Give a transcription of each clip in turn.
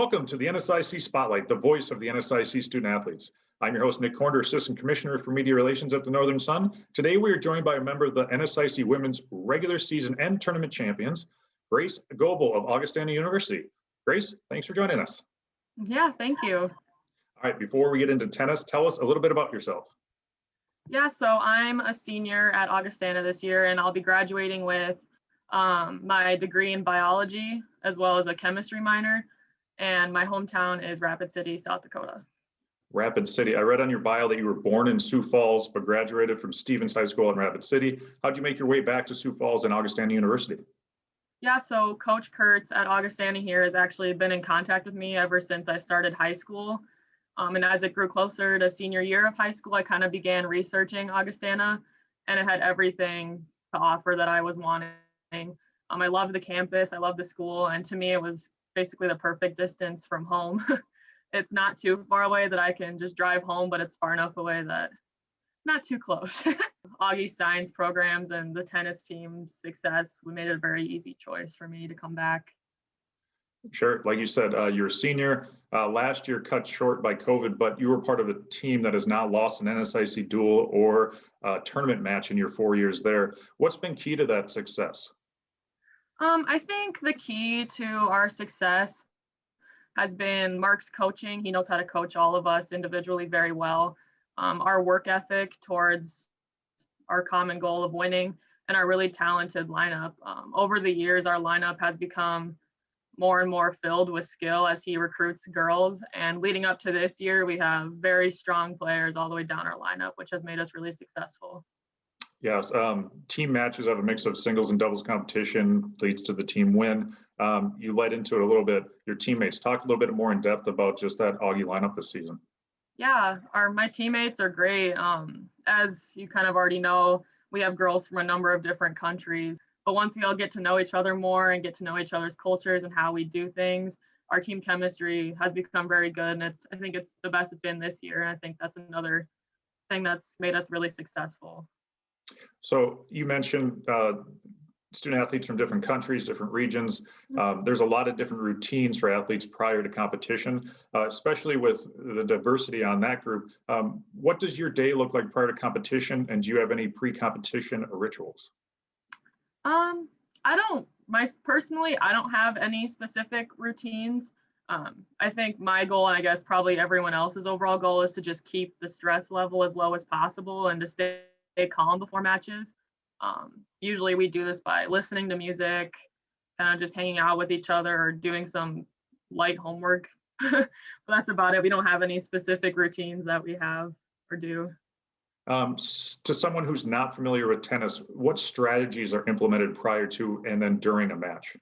Welcome to the NSIC Spotlight, the voice of the NSIC student athletes. I'm your host, Nick Corner, Assistant Commissioner for Media Relations at the Northern Sun. Today, we are joined by a member of the NSIC Women's regular season and tournament champions, Grace Goble of Augustana University. Grace, thanks for joining us. Yeah, thank you. All right, before we get into tennis, tell us a little bit about yourself. Yeah, so I'm a senior at Augustana this year, and I'll be graduating with my degree in biology as well as a chemistry minor. And my hometown is Rapid City, South Dakota. Rapid City. I read on your bio that you were born in Sioux Falls, but graduated from Stevens High School in Rapid City. How'd you make your way back to Sioux Falls and Augustana University? Yeah, so Coach Kurtz at Augustana here has actually been in contact with me ever since I started high school. And as it grew closer to senior year of high school, I kind of began researching Augustana, and it had everything to offer that I was wanting. I loved the campus, I loved the school, and to me, it was basically the perfect distance from home. It's not too far away that I can just drive home, but it's far enough away that not too close. Augie's science programs and the tennis team's success, we made it a very easy choice for me to come back. Sure. Like you said, you're a senior. Last year cut short by COVID, but you were part of a team that has now lost an NSIC duel or tournament match in your 4 years there. What's been key to that success? I think the key to our success has been Mark's coaching. He knows how to coach all of us individually very well. Our work ethic towards our common goal of winning, and our really talented lineup. Over the years, our lineup has become more and more filled with skill as he recruits girls. And leading up to this year, we have very strong players all the way down our lineup, which has made us really successful. Yes, team matches have a mix of singles and doubles competition, leads to the team win. You led into it a little bit. Your teammates, talk a little bit more in depth about just that Augie lineup this season. Yeah, my teammates are great. As you kind of already know, we have girls from a number of different countries. But once we all get to know each other more and get to know each other's cultures and how we do things, our team chemistry has become very good. And I think it's the best it's been this year. And I think that's another thing that's made us really successful. So you mentioned student athletes from different countries, different regions. There's a lot of different routines for athletes prior to competition, especially with the diversity on that group. What does your day look like prior to competition? And do you have any pre-competition rituals? Personally, I don't have any specific routines. I think my goal, and I guess probably everyone else's overall goal, is to just keep the stress level as low as possible and to stay calm before matches. Usually we do this by listening to music, kind of just hanging out with each other or doing some light homework. But that's about it. We don't have any specific routines that we have or do. To someone who's not familiar with tennis, what strategies are implemented prior to and then during a match?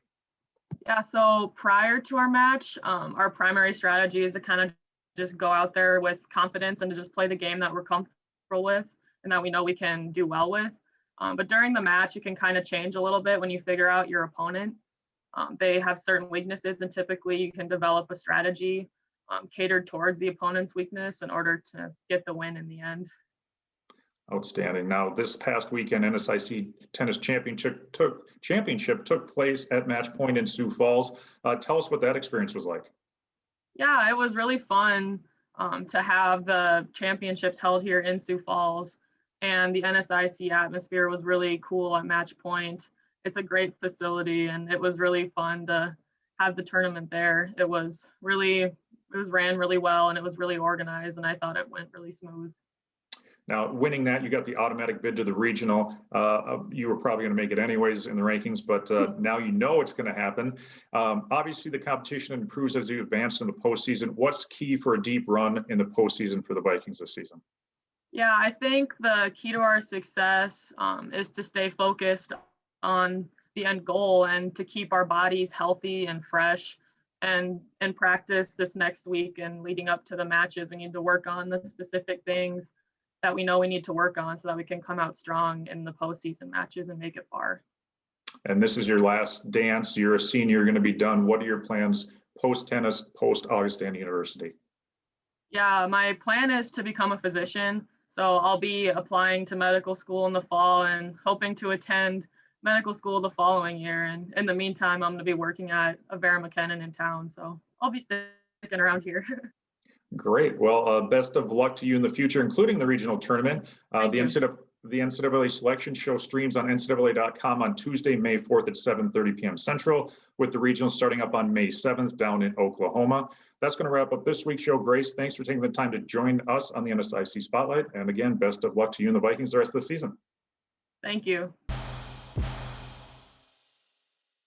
Yeah, so prior to our match, our primary strategy is to kind of just go out there with confidence and to just play the game that we're comfortable with and that we know we can do well with. But during the match, it can kind of change a little bit when you figure out your opponent. They have certain weaknesses, and typically you can develop a strategy catered towards the opponent's weakness in order to get the win in the end. Outstanding. Now, this past weekend, NSIC Tennis Championship took place at Match Point in Sioux Falls. Tell us what that experience was like. Yeah, it was really fun to have the championships held here in Sioux Falls, and the NSIC atmosphere was really cool at Match Point. It's a great facility, and it was really fun to have the tournament there. It was ran really well, and it was really organized, and I thought it went really smooth. Now, winning that, you got the automatic bid to the regional. You were probably going to make it anyways in the rankings, but now you know it's going to happen. Obviously, the competition improves as you advance in the postseason. What's key for a deep run in the postseason for the Vikings this season? Yeah, I think the key to our success is to stay focused on the end goal and to keep our bodies healthy and fresh. And in practice this next week and leading up to the matches, we need to work on the specific things that we know we need to work on so that we can come out strong in the postseason matches and make it far. And this is your last dance. You're a senior, you're going to be done. What are your plans post-tennis, post-Augustana University? Yeah, my plan is to become a physician. So I'll be applying to medical school in the fall and hoping to attend medical school the following year. And in the meantime, I'm going to be working at a Vera McKinnon in town. So I'll be sticking around here. Great. Well, best of luck to you in the future, including the regional tournament. Thank you. The NCAA selection show streams on ncaa.com on Tuesday, May 4th at 7:30 p.m. Central, with the regional starting up on May 7th down in Oklahoma. That's going to wrap up this week's show. Grace, thanks for taking the time to join us on the NSIC Spotlight. And again, best of luck to you and the Vikings the rest of the season. Thank you.